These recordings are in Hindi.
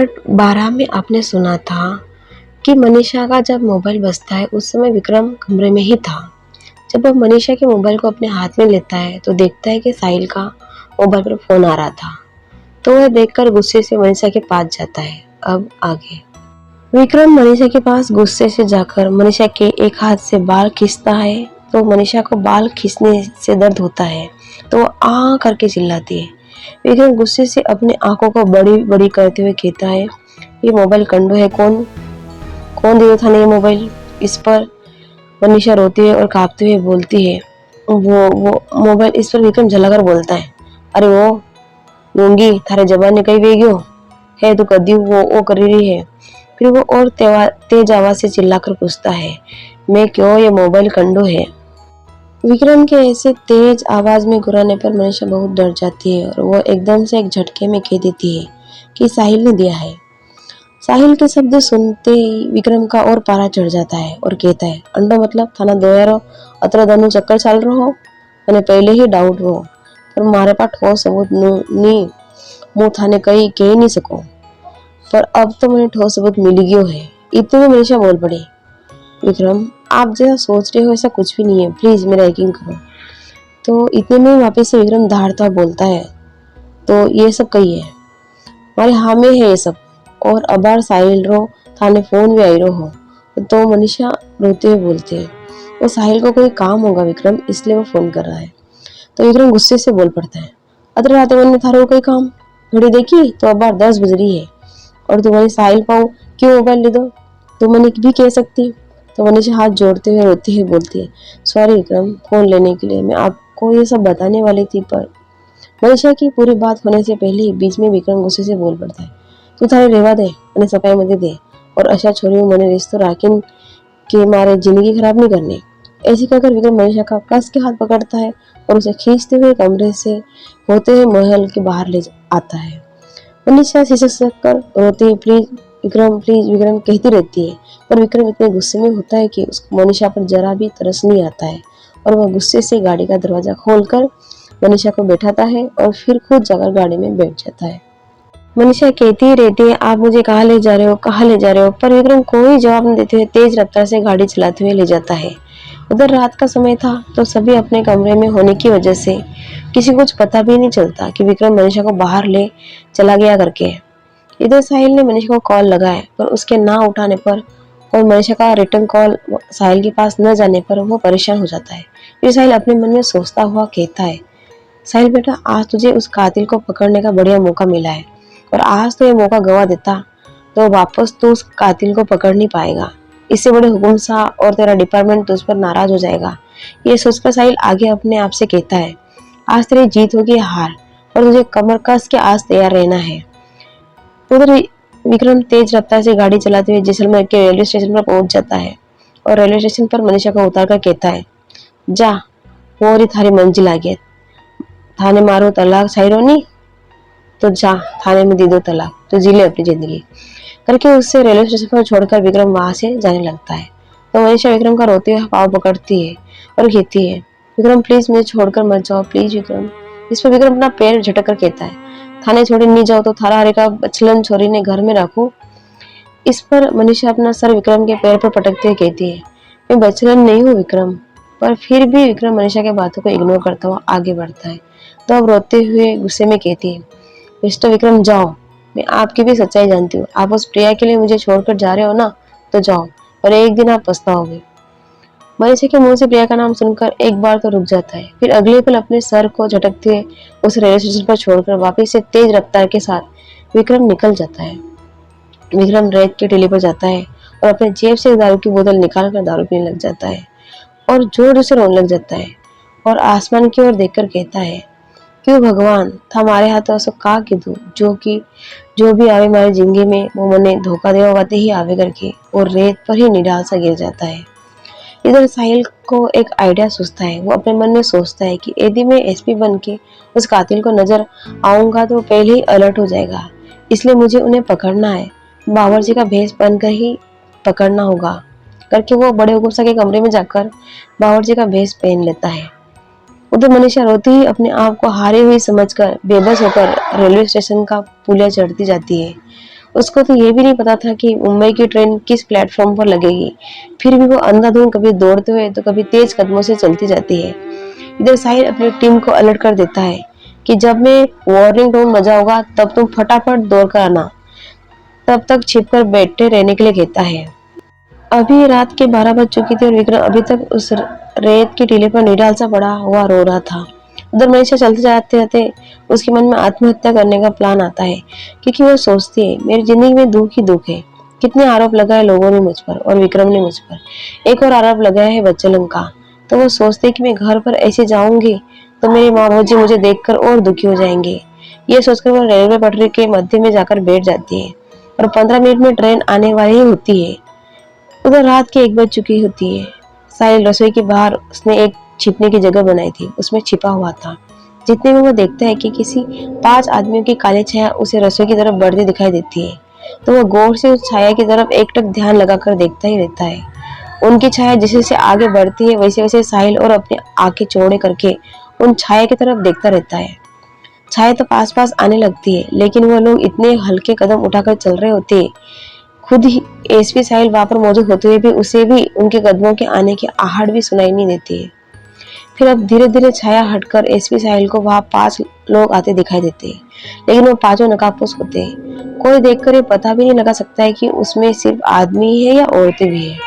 पार्ट 12 में आपने सुना था कि मनीषा का जब मोबाइल बजता है उस समय विक्रम कमरे में ही था। जब वह मनीषा के मोबाइल को अपने हाथ में लेता है तो देखता है कि साहिल का मोबाइल पर फोन आ रहा था। तो वह देखकर गुस्से से मनीषा के पास जाता है। अब आगे विक्रम मनीषा के पास गुस्से से जाकर मनीषा के एक हाथ से बाल खींचता है। तो मनीषा को बाल खींचने से दर्द होता है तो वो आ करके चिल्लाती है। विक्रम गुस्से से अपनी आंखों को बड़ी बड़ी करते हुए कहता है, ये मोबाइल कंडो है, कौन कौन दिया था ये मोबाइल। इस पर मनीषा रोती है और कांपते हुए बोलती है, वो मोबाइल। इस पर विक्रम झलाकर बोलता है, अरे वो गूंगी थारे जबान ने कही वेग्यो है, तू कदी वो कर रही है। फिर वो और तेज आवाज से चिल्लाकर पूछता है, मैं क्यों, ये मोबाइल कंडो है। विक्रम के ऐसे तेज आवाज में गुर्राने पर मनीषा बहुत डर जाती है और वो एकदम से एक झटके में कह देती है कि साहिल ने दिया है। साहिल के शब्द सुनते ही विक्रम का और पारा चढ़ जाता है और कहता है, अंडो मतलब थाना दोयारो अत्र दनु चक्कर चाल रहो हो, मैंने पहले ही डाउट हो, पर मारे पास ठोस सबूत नहीं, मुंह थाने कही कह नहीं सको, पर अब तो मुझे ठोस सबूत मिल गयो है। इतने में मनीषा बोल पड़ी, विक्रम आप जैसा सोच रहे हो ऐसा कुछ भी नहीं है, प्लीज मेरा यकीन करो। तो इतने में वापस से विक्रम दहाड़ता बोलता है, तो ये सब कही है मारे हाँ में है ये सब, और अबार साहिल रो थाने फोन भी आई रो हो। तो मनीषा रोते हुए बोलती है, वो साहिल को कोई काम होगा विक्रम, इसलिए वो फोन कर रहा है। तो विक्रम गुस्से से बोल पड़ता है, अरे रात में थारो कोई काम, घड़ी देखी तो अबार 10 बज रही है और तुम्हारी साहिल पाओ क्यों मोबाइल ले दो, तुम मैंने भी कह सकती। तो मनीषा हाथ जोड़ते हुए रोती हुई बोलती है, सॉरी विक्रम, फोन लेने के लिए मैं आपको ये सब बताने वाली थी। पर मनीषा की पूरी बात होने से पहले ही बीच में विक्रम गुस्से से बोल पड़ता है, तू थारे रेवा दे અને सफाई मत दे और अशा छोरियों મને रिश्तो राखीन के मारे जिंदगी खराब नहीं करनी। ऐसे कहकर विक्रम मनीषा का कस के हाथ पकड़ता है और उसे खींचते हुए कमरे से होते हुए महल के बाहर ले आता है। मनीषा सिसक कर रोती है, प्लीज विक्रम, प्लीज विक्रम कहती रहती है, पर विक्रम इतने गुस्से में होता है कि उसको मनीषा पर जरा भी तरस नहीं आता है और वह गुस्से से गाड़ी का दरवाजा खोलकर मनीषा को बैठाता है और फिर खुद जाकर गाड़ी में बैठ जाता है। मनीषा कहती ही रहती है, आप मुझे कहाँ ले जा रहे हो, कहाँ ले जा रहे हो, पर विक्रम कोई जवाब न देते हुए तेज रफ्तार से गाड़ी चलाते हुए ले जाता है। उधर रात का समय था तो सभी अपने कमरे में होने की वजह से किसी को कुछ पता भी नहीं चलता कि विक्रम मनीषा को बाहर ले चला गया करके। इधर साहिल ने मनीषा को कॉल लगाया पर उसके ना उठाने पर और मनीषा का रिटर्न कॉल साहिल के पास न जाने पर वो परेशान हो जाता है। फिर साहिल अपने मन में सोचता हुआ कहता है, साहिल बेटा, आज तुझे उस कातिल को पकड़ने का बढ़िया मौका मिला है और आज तो ये मौका गवा देता तो वापस तो उस कातिल को पकड़ नहीं पाएगा। इससे बड़े हुकुम सा और तेरा डिपार्टमेंट तुझ पर नाराज हो जाएगा। ये सोचकर साहिल आगे अपने आप से कहता है, आज तेरी जीत होगी हार और तुझे कमर कस के आज तैयार रहना है। उधर विक्रम तेज रफ्तार से गाड़ी चलाते हुए जैसलमेर के रेलवे स्टेशन पर पहुंच जाता है और रेलवे स्टेशन पर मनीषा को उतारकर कहता है, जा वो रही थारी मंजिल आ गया, थाने मारो तलाक छाइरो नहीं तो जा थाने में दे दो तलाक, तो जी ले अपनी जिंदगी करके उससे रेलवे स्टेशन पर छोड़कर विक्रम वहां से जाने लगता है। तो मनीषा विक्रम का रोते हुए पाँव पकड़ती है और कहती है, विक्रम प्लीज मुझे छोड़कर मत जाओ, प्लीज विक्रम। इस पर विक्रम अपना पैर झटक कर कहता है, थाने छोड़े नहीं जाओ तो थारा हरे का बचलन छोरी ने घर में रखो। इस पर मनीषा अपना सर विक्रम के पैर पर पटकते हुए कहती है, मैं बचलन नहीं हूँ विक्रम। पर फिर भी विक्रम मनीषा के बातों को इग्नोर करता हुआ आगे बढ़ता है। तो अब रोते हुए गुस्से में कहती है, मिस्टर विक्रम जाओ, मैं आपकी भी सच्चाई जानती हूँ, आप उस प्रिया के लिए मुझे छोड़कर जा रहे हो ना, तो जाओ और एक दिन आप पछताओगे। मनीषा के मुंह से प्रिया का नाम सुनकर एक बार तो रुक जाता है, फिर अगले पल अपने सर को झटकते हुए उस रेलवे स्टेशन पर छोड़कर वापस से तेज रफ्तार के साथ विक्रम निकल जाता है। विक्रम रेत के टीले पर जाता है और अपने जेब से दारू की बोतल निकाल कर दारू पीने लग जाता है और जोर से रोने लग जाता है और आसमान की ओर देखकर कहता है, क्यों भगवान था हमारे हाथ ऐसा का कीधु जो भी आवे हमारी जिंदगी में वो मने धोखा देवा वाते ही आवे करके और रेत पर ही निढाल सा गिर जाता है। इधर साहिल को एक आइडिया सूझता है। वो अपने मन में सोचता है कि यदि मैं एसपी बन के उस कातिल को नजर आऊंगा तो पहले ही अलर्ट हो जाएगा, इसलिए मुझे उन्हें पकड़ना है, बावर्ची का भेष बनकर ही पकड़ना होगा करके वो बड़े हुकुम के कमरे में जाकर बावर्ची का भेष पहन लेता है। उधर मनीषा रोती ही अपने आप को हारी हुई समझकर बेबस होकर रेलवे स्टेशन का पुलिया चढ़ती जाती है उसको तो ये भी नहीं पता था कि मुंबई की ट्रेन किस प्लेटफॉर्म पर लगेगी। फिर भी वो अंधाधुंध कभी दौड़ते हुए तो कभी तेज कदमों से चलती जाती है। इधर साहिल अपनी टीम को अलर्ट कर देता है कि जब मैं वार्निंग टोन बजा होगा तब तुम फटाफट दौड़ कर आना। तब तक छिपकर बैठे रहने के लिए कहता है। अभी रात के 12 बज चुकी थी और विक्रम अभी तक उस रेत की टीले पर निडाल सा पड़ा हुआ रो रहा था। उधर मनीषा चलते जाते जाते उसके मन में आत्महत्या करने का प्लान आता है, क्योंकि वो सोचती है मेरी जिंदगी में दुख ही दुख है। कितने आरोप लगाए लोगों ने मुझ पर और विक्रम ने मुझ पर। एक और आरोप लगाया है बच्चन का। तो वो सोचते कि मैं घर पर ऐसे जाऊंगी तो मेरे माँ बाबूजी मुझे देखकर और दुखी हो जाएंगे। ये सोचकर वो रेलवे पटरी के मध्य में जाकर बैठ जाती है और 15 मिनट में ट्रेन आने वाली ही होती है। उधर रात के 1 बज चुकी होती है। साहिल रसोई के बाहर उसने एक छिपने की जगह बनाई थी, उसमें छिपा हुआ था। जितने में वो देखता है कि किसी 5 आदमियों की काली छाया उसे रसोई की तरफ बढ़ती दिखाई देती है, तो वह गौर से उस छाया की तरफ एकटक ध्यान लगाकर देखता ही रहता है। उनकी छाया जैसे जैसे आगे बढ़ती है वैसे वैसे साहिल और अपनी आंखें चौड़े करके उन छाया की तरफ देखता रहता है। छाया तो पास पास आने लगती है, लेकिन वह लोग इतने हल्के कदम उठाकर चल रहे होते हैं, खुद ही एसपी साहिल वहां पर मौजूद होते हुए भी उसे भी उनके कदमों के आने की आहट भी सुनाई नहीं देती है। फिर अब धीरे धीरे छाया हटकर एसपी साहिल को वहां 5 लोग आते दिखाई देते हैं, लेकिन वो पांचों नकाबपोश होते हैं। कोई देखकर ये पता भी नहीं लगा सकता है कि उसमें सिर्फ आदमी ही है या औरतें भी है।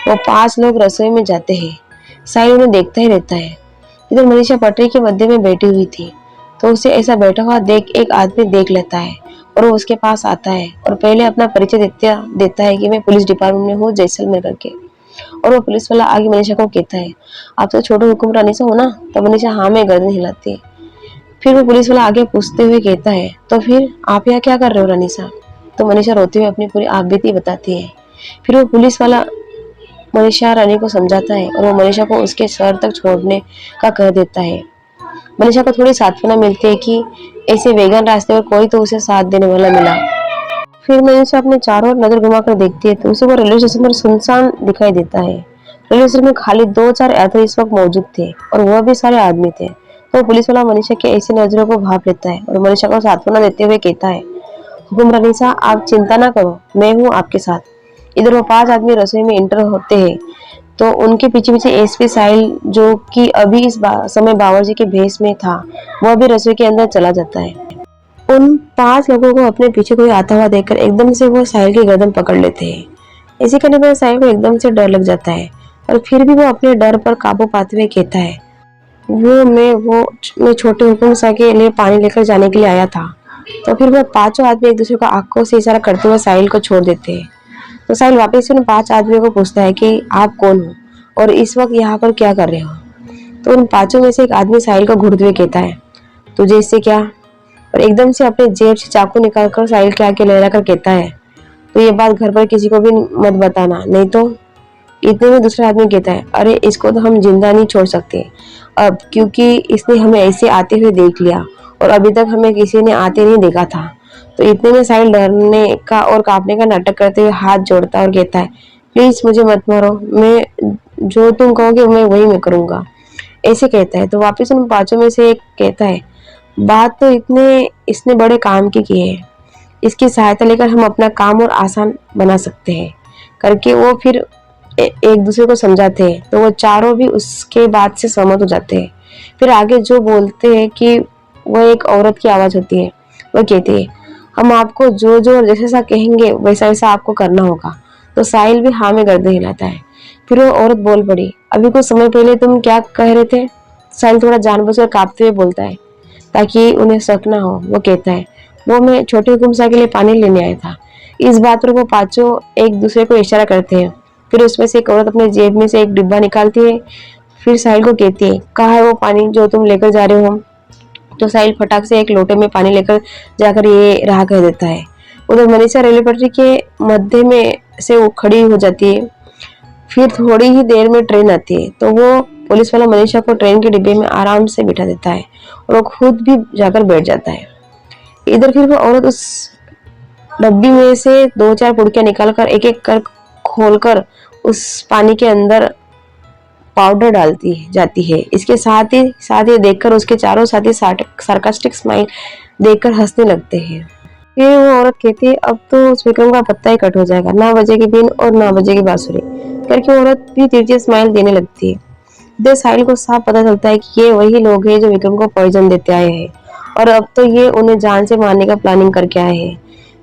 वो 5 लोग रसोई में जाते हैं। साहिल उन्हें देखता ही रहता है। इधर मनीषा पटरी के मध्य में बैठी हुई थी, तो उसे ऐसा बैठा हुआ देख एक आदमी देख लेता है और वो उसके पास आता है और पहले अपना परिचय देता है कि मैं पुलिस डिपार्टमेंट में हूँ, जैसलमेर करके। और वो पुलिस वाला आगे मनीषा को कहता है, आप तो छोटे हुक्मरानी से हो ना? तब मनीषा हाँ में गर्दन हिलाती है। फिर वो पुलिस वाला आगे पूछते हुए कहता है, तो फिर आप यहाँ क्या कर रहे हो रानीसा? तो मनीषा रोते हुए अपनी पूरी आपबीती बताती है। फिर वो पुलिस वाला मनीषा रानी को समझाता है और वो मनीषा को उसके शहर तक छोड़ने का कह देता है। मनीषा को थोड़ी सांत्वना मिलती है कि ऐसे वेगन रास्ते पर कोई तो उसे साथ देने वाला मिला। फिर मनीषा अपने चारों ओर नजर घुमाकर देखती है तो उसे वो रेलवे स्टेशन पर सुनसान दिखाई देता है। रेलवे स्टेशन में खाली 2-4 यात्री इस वक्त मौजूद थे और वह भी सारे आदमी थे। तो पुलिस वाला मनीषा की ऐसी नजरों को भाप लेता है और मनीषा को सांत्वना देते हुए कहता है, हुकुम रनीसा, आप चिंता ना करो, मैं हूँ आपके साथ। इधर वो 5 आदमी रसोई में इंटर होते हैं तो उनके पीछे पीछे एसपी साहिल, जो कि अभी इस समय बावर्ची के भेष में था, वह भी रसोई के अंदर चला जाता है। उन 5 लोगों को अपने पीछे कोई आता हुआ देखकर एकदम से वो साहिल की गर्दन पकड़ लेते हैं। ऐसे करने पर साहिल को एकदम से डर लग जाता है और फिर भी वो अपने डर पर काबू पाते हुए कहता है, मैं छोटे हुकुम सा के लिए पानी लेकर जाने के लिए आया था। तो फिर वो 5 आदमी एक दूसरे को आंखों से इशारा करते हुए साहिल को छोड़ देते हैं। तो साहिल वापस से उन 5 आदमियों को पूछता है कि आप कौन हो और इस वक्त यहाँ पर क्या कर रहे हो? तो उन 5 में से एक आदमी साहिल को घूरते हुए कहता है, तुझे इससे क्या? और एकदम से अपने जेब से चाकू निकालकर साहिल के आगे लहरा कर कहता है, तो ये बात घर पर किसी को भी मत बताना, नहीं तो। इतने में दूसरा आदमी कहता है, अरे इसको तो हम जिंदा नहीं छोड़ सकते अब, क्योंकि इसने हमें ऐसे आते हुए देख लिया और अभी तक हमें किसी ने आते नहीं देखा था। तो इतने में साहिल डरने का और कांपने का नाटक करते हुए हाथ जोड़ता और कहता है, प्लीज मुझे मत मारो, मैं जो तुम कहोगे मैं वही मैं करूंगा, ऐसे कहता है। तो वापस उन 5 में से एक कहता है, बात तो इसने बड़े काम की है, इसकी सहायता लेकर हम अपना काम और आसान बना सकते हैं करके वो फिर एक दूसरे को समझाते हैं। तो वो चारों भी उसके बात से सहमत हो जाते हैं। फिर आगे जो बोलते हैं कि वो एक औरत की आवाज होती है, वो कहती है, हम आपको जो जो जैसा कहेंगे वैसा वैसा आपको करना होगा। तो साहिल भी हाँ में गर्दन हिलाता है। फिर वो औरत बोल पड़ी, अभी कुछ समय पहले तुम क्या कह रहे थे? साहिल थोड़ा जानबूझकर कांपते हुए बोलता है, ताकि उन्हें शक ना हो। वो कहता है, वो मैं छोटे हुकुम साहब के लिए पानी लेने आया था। इस बात पर वो 5 एक दूसरे को इशारा करते हैं। फिर उसमें से एक औरत अपने जेब में से एक डिब्बा निकालती है। फिर साहिल को कहती है, कहाँ है वो पानी जो तुम लेकर जा रहे हो? तो साहिल फटाक से एक लोटे में पानी लेकर जाकर ये रहा कह देता है। उधर मनीषा रेलवे पटरी के मध्य में से वो खड़ी हो जाती है। फिर थोड़ी ही देर में ट्रेन आती है तो वो पुलिस वाला मनीषा को ट्रेन के डिब्बे में आराम से बिठा देता है और वो खुद भी जाकर बैठ जाता है। इधर फिर वो औरत उस डब्बी में से 2-4 पुड़कियां निकालकर एक एक कर खोलकर उस पानी के अंदर पाउडर डालती जाती है। इसके साथ ही देखकर उसके चारों साथी सार्कास्टिक स्माइल देखकर हंसने लगते हैं। फिर वो औरत कहती है अब तो उस विक्रम का पत्ता ही कट हो जाएगा, ना बजेगी बीन और ना बजेगी बांसुरी करके औरत भी तिरछी स्माइल देने लगती है। देर साहिल को साफ पता चलता है कि ये वही लोग हैं जो विक्रम को पॉइजन देते आए हैं और अब तो ये उन्हें जान से मारने का प्लानिंग करके आए हैं।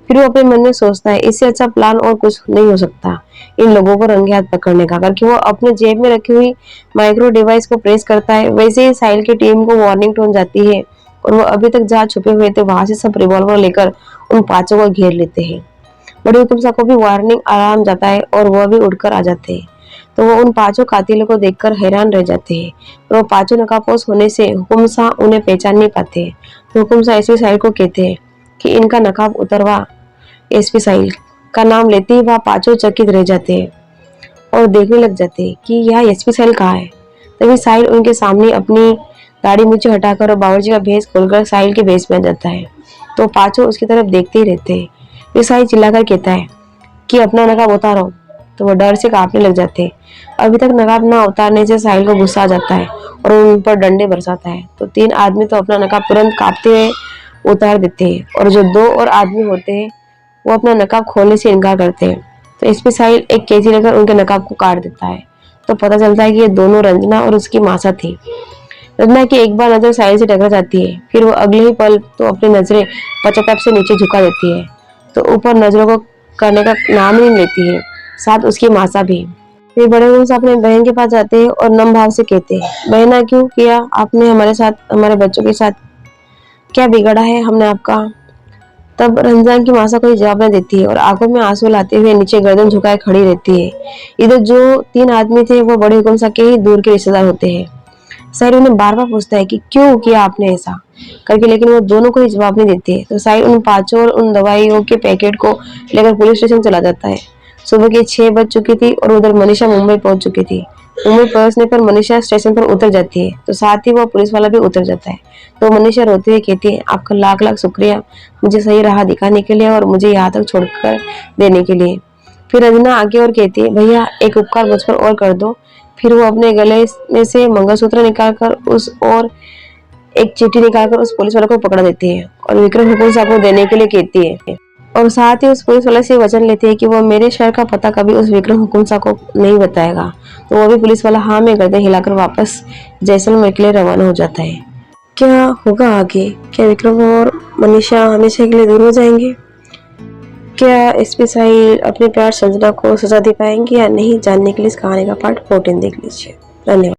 फिर वो अपने मन में सोचता है इससे अच्छा प्लान और कुछ नहीं हो सकता इन लोगों को रंगे हाथ पकड़ने का, करके वो अपने जेब में रखी हुई माइक्रो डिवाइस को प्रेस करता है। वैसे ही साहिल की टीम को वार्निंग टोन जाती है और वो अभी तक जहाँ छुपे हुए थे वहां से सब रिवॉल्वर लेकर उन पांचों को घेर लेते हैं। बड़े हुकुम साहब को भी वार्निंग आराम जाता है और वह भी उड़कर आ जाते हैं। तो वो उन पांचों कातिलों को देखकर हैरान रह जाते हैं और वो पांचों नकाबपोश होने से हुकुम साहब उन्हें पहचान नहीं पाते। तो हुकुम साहब एसपी साहिल को कहते हैं कि इनका नकाब उतरवा। एसपी साहिल का नाम लेते ही वह पांचों चकित रह जाते हैं और देखने लग जाते हैं कि यह एसपी साहिल कहाँ है। तभी साहिल उनके सामने अपनी दाढ़ी मूछें हटाकर और बावर्ची का भेष खोलकर साहिल के भेष में आ जाता है। तो पांचों उसकी तरफ देखते ही रहते हैं। फिर साहिल चिल्लाकर कहता है कि अपना नकाब उतारो। तो वो डर से कांपने लग जाते हैं। अभी तक नकाब ना उतारने से साहिल को गुस्सा आ जाता है और उन पर डंडे बरसाता है। तो तीन आदमी तो अपना नकाब तुरंत कांपते हुए उतार देते हैं और जो दो और आदमी होते हैं वो अपना नकाब खोलने से इनकार करते हैं। तो एसपी साहिल एक कैंची लेकर उनके नकाब को काट देता है। तो पता चलता है कि ये दोनों रंजना और उसकी मासा थी। रंजना की एक बार नजर साहिल से टकरा जाती है, फिर वो अगले ही पल तो अपनी नजरें पश्चाताप से नीचे झुका देती है। तो ऊपर नजरों को करने का नाम ही नहीं लेती है, साथ उसकी मासा भी। फिर बड़े मुंह से अपने बहन के पास जाते हैं और नम भाव से कहते हैं बहना क्यों किया आपने हमारे साथ, हमारे बच्चों के साथ क्या बिगड़ा है हमने आपका। तब रमजान की मासा कोई जवाब न देती है और आंखों में आंसू लाते हुए नीचे गर्दन झुकाए खड़ी रहती है। इधर जो तीन आदमी थे वो बड़े हुकुम साहब के ही दूर के रिश्तेदार होते हैं। साहिल उन्हें बार बार पूछता है कि क्यों किया आपने ऐसा करके, लेकिन वो दोनों कोई जवाब नहीं देते। तो साहिल उन पांचों और उन दवाइयों के पैकेट को लेकर पुलिस स्टेशन चला जाता है। सुबह के 6 बज चुकी थी और उधर मनीषा मुंबई पहुंच चुकी थी। मुंबई पहुंचने पर मनीषा स्टेशन पर उतर जाती है तो साथ ही वो पुलिस वाला भी उतर जाता है। तो मनीषा रोते हुए कहती है आपका लाख लाख शुक्रिया मुझे सही राह दिखाने के लिए और मुझे यहाँ तक छोड़कर देने के लिए। फिर रंजना आगे और कहती है भैया एक उपकार मुझ पर और कर दो। फिर वो अपने गले में से मंगलसूत्र निकालकर उस और एक चिट्ठी निकालकर उस पुलिस वाले को पकड़ा देती है और विक्रम हुकुम साहब को देने के लिए कहती है और साथ ही उस पुलिस वाले से वचन लेती है कि वो मेरे शहर का पता कभी उस विक्रम हुकुम साहब को नहीं बताएगा। तो वो भी पुलिस वाला हाँ में गर्दन हिलाकर वापस जैसलमेर के लिए रवाना हो जाता है। क्या होगा आगे? क्या विक्रम और मनीषा हमेशा के लिए दूर हो जाएंगे? क्या एसपी साहिल अपने प्यार संजना को सजा दे पाएंगे या नहीं? जानने के लिए इस कहानी का पार्ट 14 देख लीजिए। धन्यवाद।